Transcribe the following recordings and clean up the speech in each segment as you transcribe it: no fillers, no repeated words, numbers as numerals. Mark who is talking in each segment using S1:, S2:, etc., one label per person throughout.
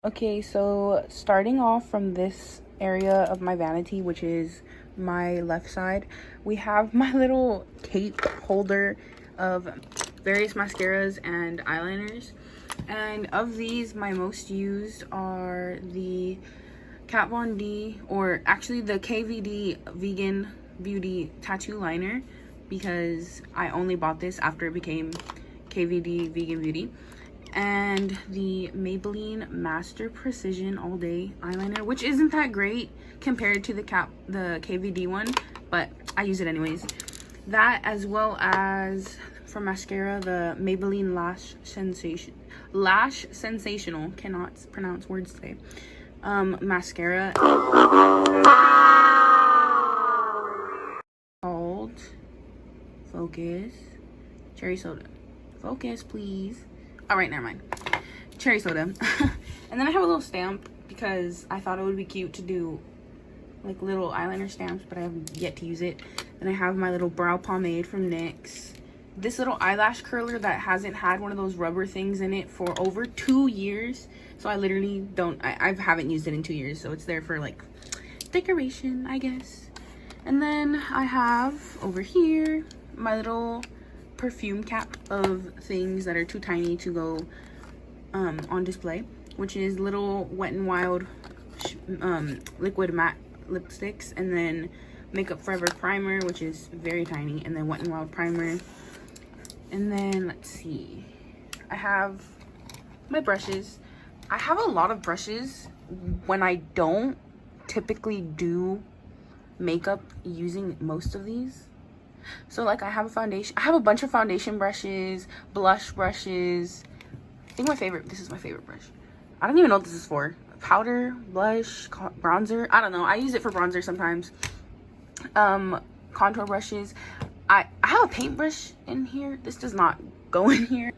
S1: Okay, so starting off from this area of my vanity, which is my left side, we have my little cape holder of various mascaras and eyeliners. And of these, my most used are the Kat Von D, or actually the KVD Vegan Beauty Tattoo Liner, because I only bought this after it became KVD Vegan Beauty. And the Maybelline Master Precision All Day Eyeliner, which isn't that great compared to the KVD one, but I use it anyways. That, as well as for mascara, the Maybelline Lash Sensational, cannot pronounce words today, mascara called Focus Cherry Soda. Focus, please. All right, never mind. Cherry Soda. And then I have a little stamp because I thought it would be cute to do like little eyeliner stamps, but I have yet to use it. Then I have my little brow pomade from NYX. This little eyelash curler that hasn't had one of those rubber things in it for over 2 years. So I literally I haven't used it in 2 years. So it's there for like decoration, I guess. And then I have over here my little perfume cap of things that are too tiny to go on display, which is little Wet n Wild liquid matte lipsticks, and then Makeup Forever primer, which is very tiny, and then Wet n Wild primer. And then let's see, I have my brushes. I have a lot of brushes when I don't typically do makeup using most of these. So like I have a bunch of foundation brushes, blush brushes. I think this is my favorite brush. I don't even know what this is for. Powder, blush, bronzer. I don't know. I use it for bronzer sometimes. Contour brushes. I have a paintbrush in here. This does not go in here.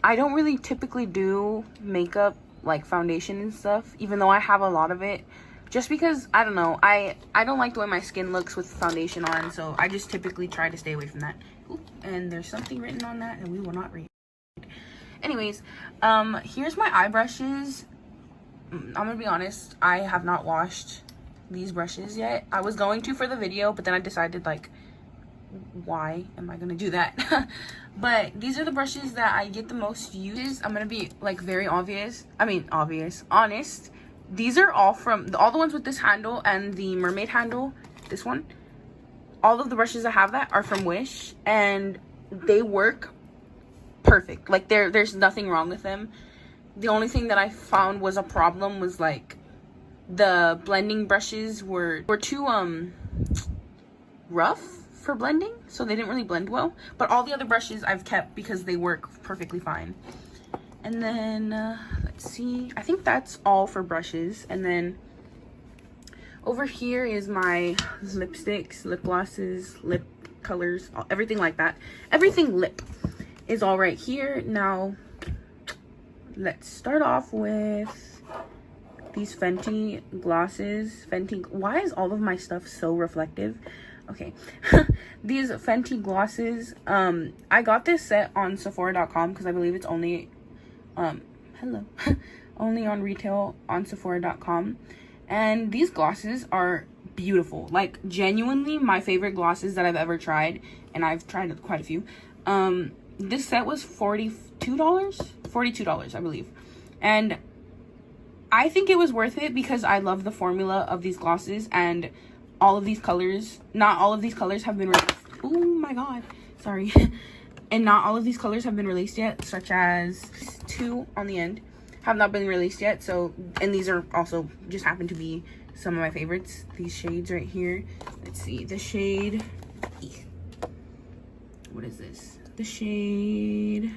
S1: I don't really typically do makeup like foundation and stuff, even though I have a lot of it. Just because, I don't know, I don't like the way my skin looks with foundation on, so I just typically try to stay away from that. Ooh, and there's something written on that, and we will not read. Anyways, here's my eye brushes. I'm gonna be honest, I have not washed these brushes yet. I was going to for the video, but then I decided, like, why am I gonna do that? But these are the brushes that I get the most use. I'm gonna be, like, very honest. These are all all the ones with this handle and the mermaid handle, this one. All of the brushes that have that are from Wish, and they work perfect. Like there's nothing wrong with them. The only thing that I found was a problem was like the blending brushes were too rough for blending, so they didn't really blend well. But all the other brushes I've kept because they work perfectly fine. And then let's see, I think that's all for brushes. And then over here is my lipsticks, lip glosses, lip colors, everything like that. Everything lip is all right here. Now let's start off with these Fenty glosses. Why is all of my stuff so reflective? Okay. These Fenty glosses, I got this set on Sephora.com because I believe it's only only on retail on Sephora.com. And these glosses are beautiful, like genuinely my favorite glosses that I've ever tried, and I've tried quite a few. This set was $42 I believe, and I think it was worth it because I love the formula of these glosses, and all of these colors, not all of these colors have been oh my god, sorry. And not all of these colors have been released yet, such as 2 on the end have not been released yet. So, and these are also just happen to be some of my favorites. These shades right here. Let's see, the shade, what is this? The shade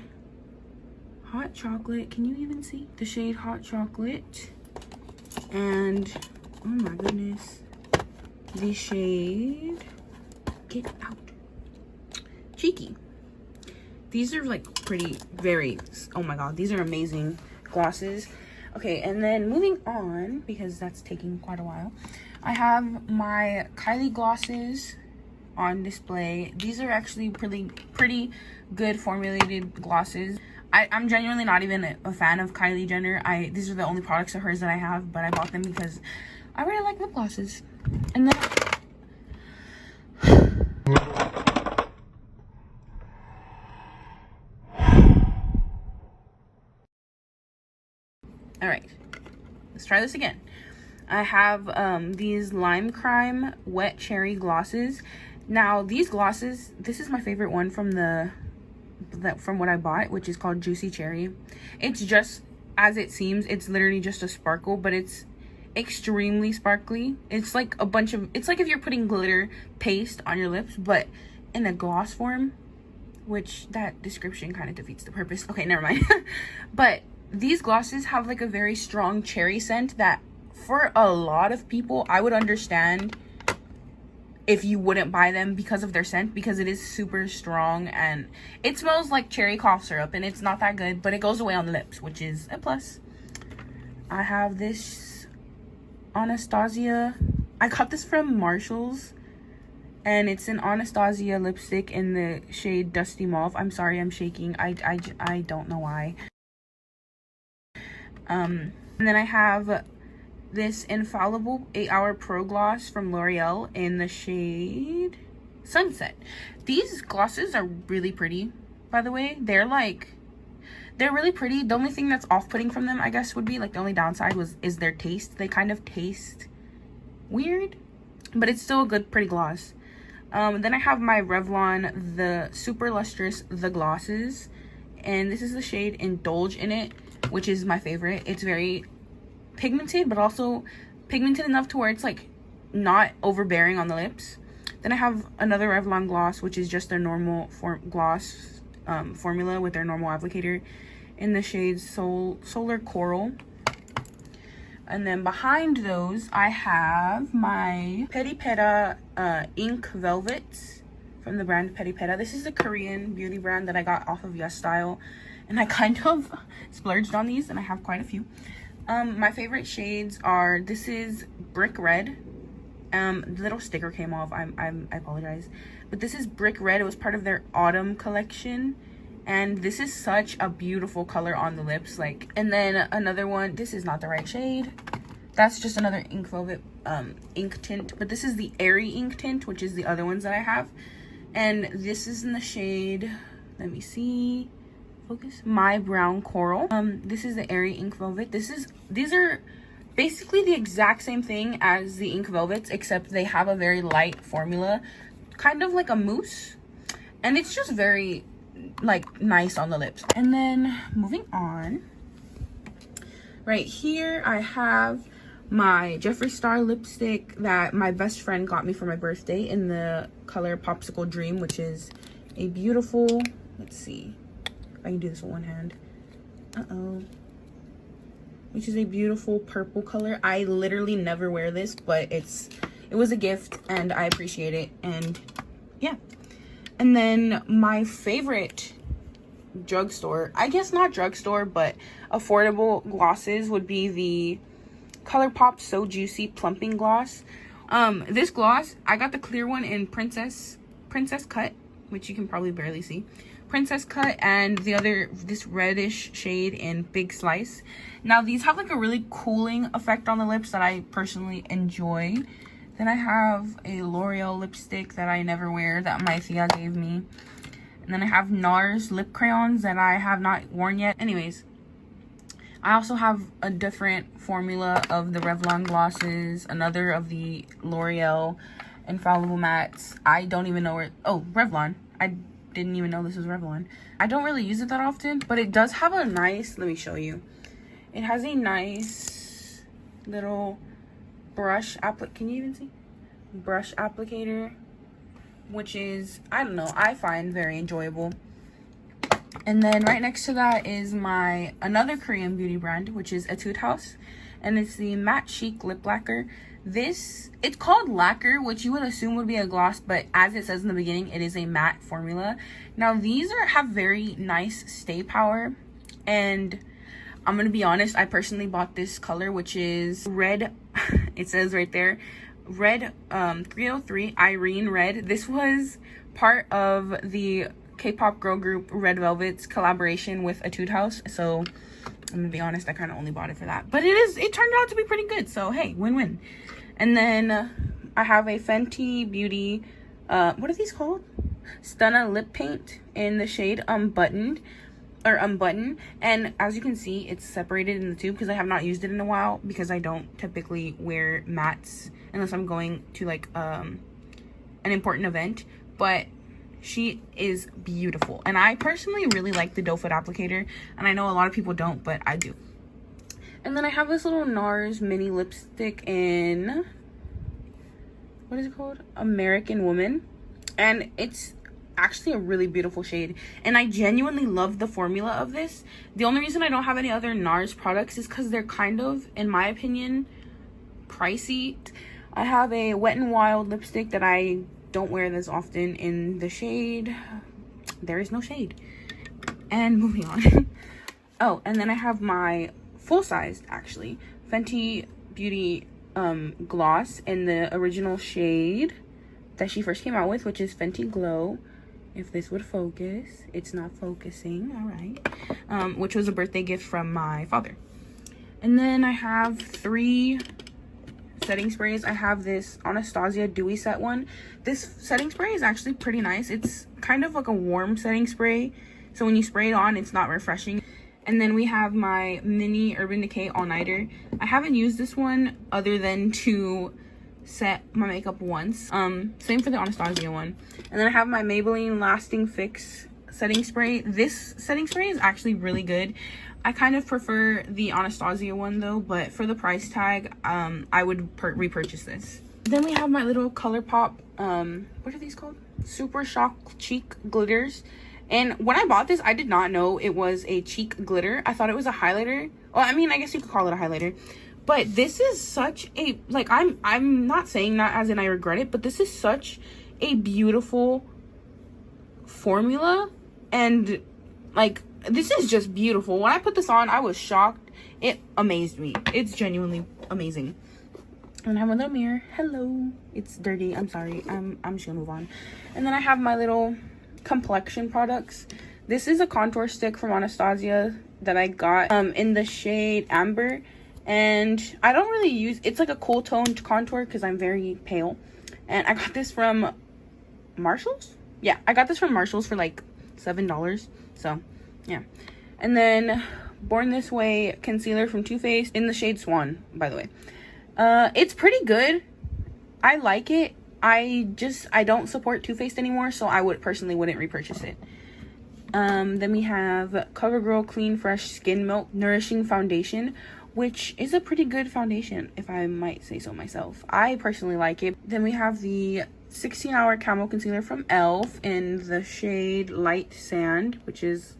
S1: Hot Chocolate. Can you even see? The shade Hot Chocolate. And, oh my goodness, the shade, get out, Cheeky. These are like oh my god, these are amazing glosses. Okay, and then moving on, because that's taking quite a while, I have my Kylie glosses on display. These are actually pretty good formulated glosses. I'm genuinely not even a fan of Kylie Jenner. These are the only products of hers that I have, but I bought them because I really like lip glosses. And then all right, let's try this again. I have these Lime Crime Wet Cherry glosses. Now these glosses, this is my favorite one from from what I bought, which is called Juicy Cherry. It's just as it seems. It's literally just a sparkle, but it's extremely sparkly. It's like a bunch of, it's like if you're putting glitter paste on your lips, but in a gloss form, which that description kind of defeats the purpose. Okay, never mind. But these glosses have like a very strong cherry scent that for a lot of people, I would understand if you wouldn't buy them because of their scent, because it is super strong and it smells like cherry cough syrup and it's not that good, but it goes away on the lips, which is a plus. I have this Anastasia. I got this from Marshall's and it's an Anastasia lipstick in the shade Dusty Mauve. I'm sorry, I'm shaking. I don't know why. And then I have this Infallible 8-Hour Pro Gloss from L'Oreal in the shade Sunset. These glosses are really pretty, by the way. They're really pretty. The only thing that's off-putting from them, I guess, would be like the only downside is their taste. They kind of taste weird, but it's still a good, pretty gloss. Then I have my Revlon, the Super Lustrous The Glosses, and this is the shade Indulge in It, which is my favorite. It's very pigmented, but also pigmented enough to where it's like not overbearing on the lips. Then I have another Revlon gloss, which is just their normal gloss formula with their normal applicator in the shade Solar Coral. And then behind those, I have my Peri Pera Ink Velvets from the brand Peri Pera. This is a Korean beauty brand that I got off of YesStyle, and I kind of splurged on these, and I have quite a few. My favorite shades are, this is Brick Red. The little sticker came off. I apologize. But this is Brick Red. It was part of their autumn collection. And this is such a beautiful color on the lips. Like, and then another one, this is not the right shade. That's just another ink velvet ink tint. But this is the Airy ink tint, which is the other ones that I have. And this is in the shade, let me see. Focus. My Brown Coral. This is the Airy ink velvet. These are basically the exact same thing as the ink velvets, except they have a very light formula, kind of like a mousse, and it's just very like nice on the lips. And then moving on, right here I have my Jeffree Star lipstick that my best friend got me for my birthday in the color Popsicle Dream, which is a beautiful, let's see if I can do this with one hand. Which is a beautiful purple color. I literally never wear this, but it was a gift and I appreciate it. And yeah. And then my favorite drugstore, I guess not drugstore, but affordable glosses would be the ColourPop So Juicy Plumping Gloss. This gloss, I got the clear one in Princess Cut, which you can probably barely see. Princess Cut, and the other, this reddish shade in Big Slice. Now these have like a really cooling effect on the lips that I personally enjoy. Then I have a L'Oreal lipstick that I never wear that my Thea gave me. And then I have NARS lip crayons that I have not worn yet. Anyways, I also have a different formula of the Revlon glosses, another of the L'Oreal Infallible Mattes. I don't even know where, oh, Revlon. I didn't even know this was Revlon. I don't really use it that often, but it does have a nice, let me show you. It has a nice little brush can you even see? Brush applicator, which is, I don't know, I find very enjoyable. And then right next to that is my another Korean beauty brand, which is Etude House, and it's the Matte Chic Lip Lacquer. It's called lacquer, which you would assume would be a gloss, but as it says in the beginning, it is a matte formula. Now these have very nice stay power, and I'm gonna be honest, I personally bought this color, which is red. It says right there, red 303 Irene Red. This was part of the K-pop girl group Red Velvet's collaboration with Etude House. So I'm gonna be honest, I kind of only bought it for that. But it turned out to be pretty good. So hey, win-win. And then I have a Fenty Beauty, what are these called? Stunna lip paint in the shade Unbutton. And as you can see, it's separated in the tube because I have not used it in a while, because I don't typically wear mattes unless I'm going to like an important event. But she is beautiful, and I personally really like the doe foot applicator, and I know a lot of people don't, but I do. And then I have this little NARS mini lipstick in, what is it called? American Woman, and it's actually a really beautiful shade, and I genuinely love the formula of this. The only reason I don't have any other NARS products is because they're kind of, in my opinion, pricey. I have a Wet n Wild lipstick that I don't wear this often in the shade There Is No Shade. And moving on. Oh, and then I have my full-sized, actually, Fenty Beauty gloss in the original shade that she first came out with, which is Fenty Glow. If this would focus. It's not focusing. All right. Which was a birthday gift from my father. And then I have 3 setting sprays. I have this Anastasia Dewy Set one. This setting spray is actually pretty nice. It's kind of like a warm setting spray, so when you spray it on, it's not refreshing. And then we have my mini Urban Decay All Nighter. I haven't used this one other than to set my makeup once. Same for the Anastasia one. And then I have my Maybelline Lasting Fix setting spray. This setting spray is actually really good. I kind of prefer the Anastasia one though, but for the price tag, I would repurchase this. Then we have my little ColourPop, what are these called? Super Shock Cheek Glitters. And when I bought this, I did not know it was a cheek glitter. I thought it was a highlighter. Well, I mean, I guess you could call it a highlighter. But this is such a, like, I'm not saying that as in I regret it, but this is such a beautiful formula. And, like, this is just beautiful. When I put this on, I was shocked. It amazed me. It's genuinely amazing. And I have my little mirror. Hello. It's dirty. I'm sorry. I'm just gonna move on. And then I have my little complexion products. This is a contour stick from Anastasia that I got in the shade Amber. And I don't really use, it's like a cool toned contour because I'm very pale. And I got this from Marshall's. Yeah, I got this from Marshall's for like $7. So yeah. And then Born This Way concealer from Too Faced in the shade Swan, by the way. It's pretty good. I like it. I don't support Too Faced anymore, so I personally wouldn't repurchase it. Then we have CoverGirl Clean Fresh Skin Milk Nourishing Foundation, which is a pretty good foundation, if I might say so myself. I personally like it. Then we have the 16-Hour Camo Concealer from e.l.f. in the shade Light Sand, which is,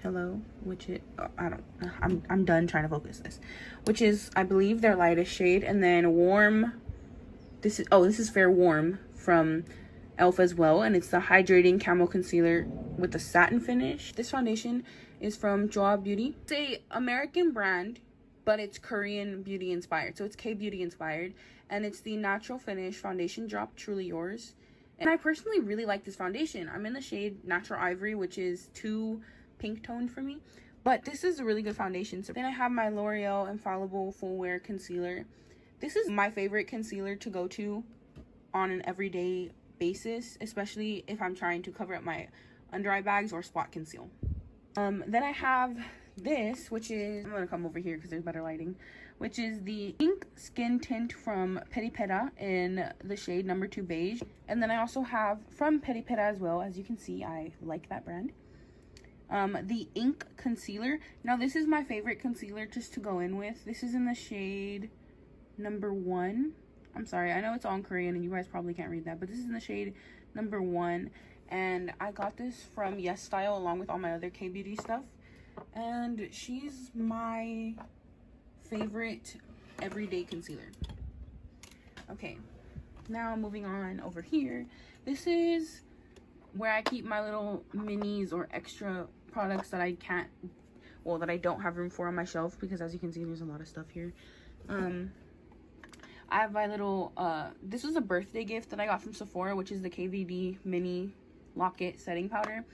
S1: hello, which is, I'm done trying to focus this. Which is, I believe, their lightest shade. And then Warm, this is Fair Warm from e.l.f. as well, and it's the Hydrating Camo Concealer with the satin finish. This foundation is from Joa Beauty. It's a American brand, but it's Korean beauty inspired, so it's K-beauty inspired, and it's the Natural Finish Foundation Drop Truly Yours. And I personally really like this foundation. I'm in the shade Natural Ivory, which is too pink toned for me, but this is a really good foundation. So then I have my L'Oreal Infallible Full Wear Concealer. This is my favorite concealer to go to on an everyday basis, especially if I'm trying to cover up my under eye bags or spot conceal. Then I have this, which is, I'm gonna come over here because there's better lighting, which is the Pink Skin Tint from Petit Peta in the shade number 2 Beige. And then I also have from Petit Peta as well, as you can see, I like that brand, the Ink Concealer. Now this is my favorite concealer just to go in with. This is in the shade number 1. I'm sorry, I know it's all in Korean and you guys probably can't read that, but this is in the shade number 1. And I got this from Yes Style along with all my other K-beauty stuff. And she's my favorite everyday concealer. Okay, now moving on over here. This is where I keep my little minis or extra products that I can't, well, that I don't have room for on my shelf, because as you can see, there's a lot of stuff here. I have my little, this was a birthday gift that I got from Sephora, which is the KVD mini Lock-It setting powder.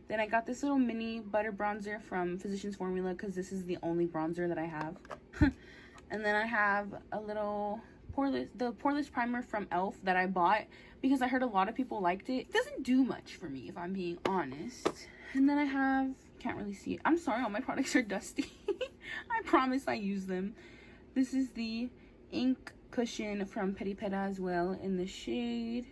S1: Then I got this little mini butter bronzer from Physicians Formula because this is the only bronzer that I have. And then I have a little poreless primer from e.l.f. that I bought because I heard a lot of people liked it. It doesn't do much for me, if I'm being honest. And then I have, can't really see it. I'm sorry, all my products are dusty. I promise I use them. This is the ink cushion from Petit Peta as well in the shade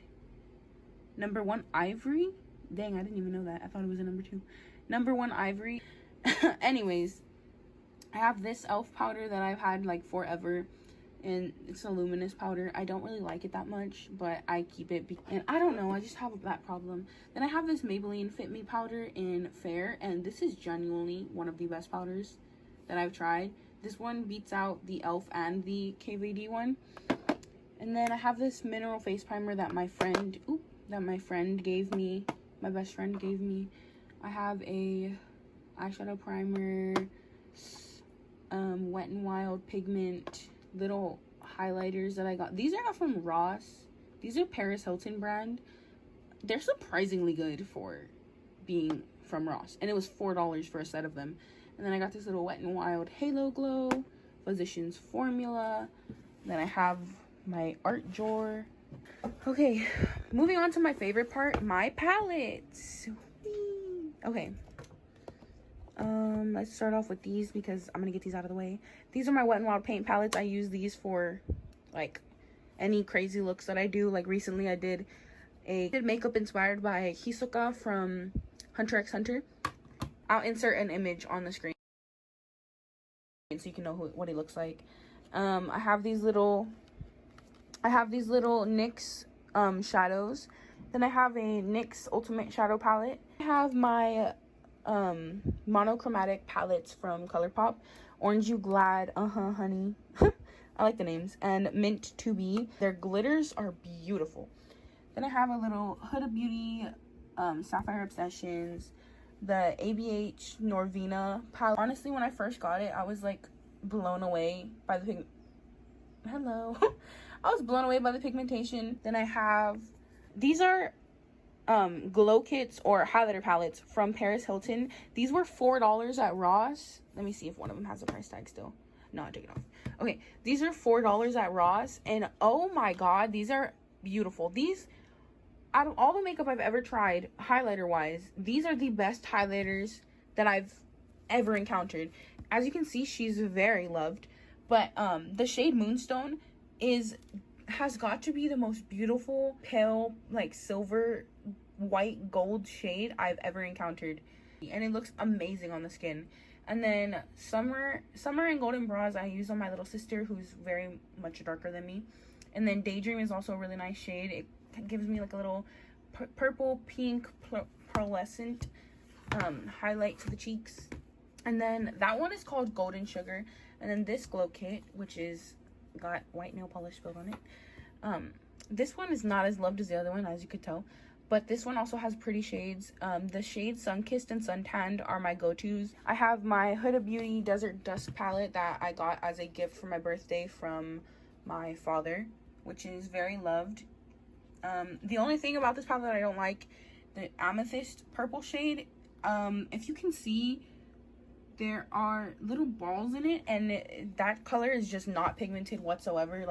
S1: number 1 Ivory. Dang, I didn't even know that. I thought it was a number 2. Number 1 Ivory. Anyways, I have this e.l.f. powder that I've had like forever, and it's a luminous powder. I don't really like it that much, but I keep it and I don't know, I just have that problem. Then I have this Maybelline Fit Me powder in Fair, and this is genuinely one of the best powders that I've tried. This one beats out the e.l.f. and the KVD one. And then I have this mineral face primer that my friend gave me. My best friend gave me. I have a eyeshadow primer, Wet n Wild pigment, little highlighters that I got. These are from Ross. These are Paris Hilton brand. They're surprisingly good for being from Ross, and it was $4 for a set of them. And then I got this little Wet n Wild Halo Glow, Physicians Formula. Then I have my art drawer. Okay, moving on to my favorite part, my palettes. Whee! Okay, let's start off with these because I'm gonna get these out of the way. These are my Wet n Wild paint palettes. I use these for like any crazy looks that I do. Like recently I did makeup inspired by Hisoka from Hunter x Hunter. I'll insert an image on the screen so you can know what he looks like. I have these little NYX shadows. Then I have a NYX Ultimate Shadow Palette. I have my monochromatic palettes from ColourPop. Orange You Glad, honey. I like the names. And Mint To Be. Their glitters are beautiful. Then I have a little Huda Beauty Sapphire Obsessions. The ABH Norvina palette. Honestly, when I first got it, I was like blown away by the Hello. I was blown away by the pigmentation. Then I have, these are glow kits or highlighter palettes from Paris Hilton. These were $4 at Ross. Let me see if one of them has a price tag still. No, I took it off. Okay, these are $4 at Ross, and oh my god, these are beautiful. These, out of all the makeup I've ever tried, highlighter wise, these are the best highlighters that I've ever encountered. As you can see, she's very loved. But the shade Moonstone has got to be the most beautiful pale, like silver white gold shade I've ever encountered, and it looks amazing on the skin. And then Summer and Golden Bras I use on my little sister, who's very much darker than me. And then Daydream is also a really nice shade. It gives me like a little purple pink pearlescent highlight to the cheeks. And then that one is called Golden Sugar. And then this glow kit, which is got white nail polish spilled on it. This one is not as loved as the other one, as you could tell. But this one also has pretty shades. The shades Sunkissed and Suntanned are my go-tos. I have my Huda Beauty Desert Dusk palette that I got as a gift for my birthday from my father, which is very loved. The only thing about this palette that I don't like, the amethyst purple shade, if you can see, there are little balls in it, and that color is just not pigmented whatsoever.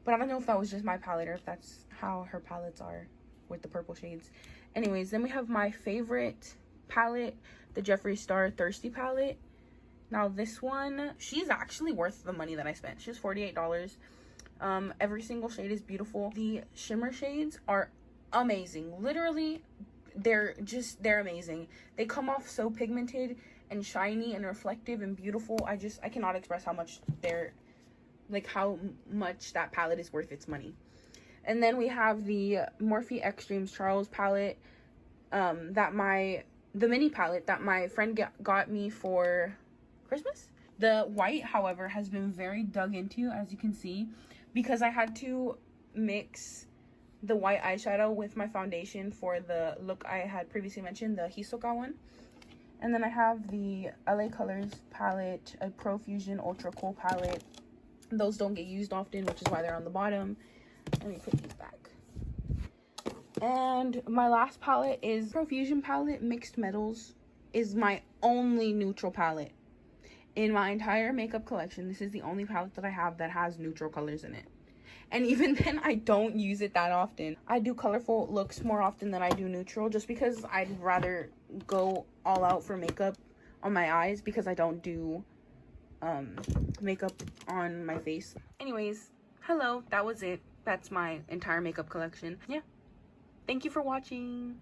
S1: But I don't know if that was just my palette or if that's how her palettes are with the purple shades. Anyways, then we have my favorite palette, the Jeffree Star Thirsty palette. Now this one, she's actually worth the money that I spent. She's $48. Every single shade is beautiful. The shimmer shades are amazing. Literally, they're amazing. They come off so pigmented and shiny and reflective and beautiful. I cannot express how much how much that palette is worth its money. And then we have the Morphe Extremes Charles palette, the mini palette that my friend got me for Christmas. The white, however, has been very dug into, as you can see, because I had to mix the white eyeshadow with my foundation for the look I had previously mentioned, the Hisoka one. And then I have the LA Colors palette, a Profusion Ultra Cool palette. Those don't get used often, which is why they're on the bottom. Let me put these back. And my last palette is Profusion palette. Mixed Metals is my only neutral palette in my entire makeup collection. This is the only palette that I have that has neutral colors in it. And even then, I don't use it that often. I do colorful looks more often than I do neutral, just because I'd rather go all out for makeup on my eyes, because I don't do makeup on my face. Anyways, hello, that was it. That's my entire makeup collection. Yeah. Thank you for watching.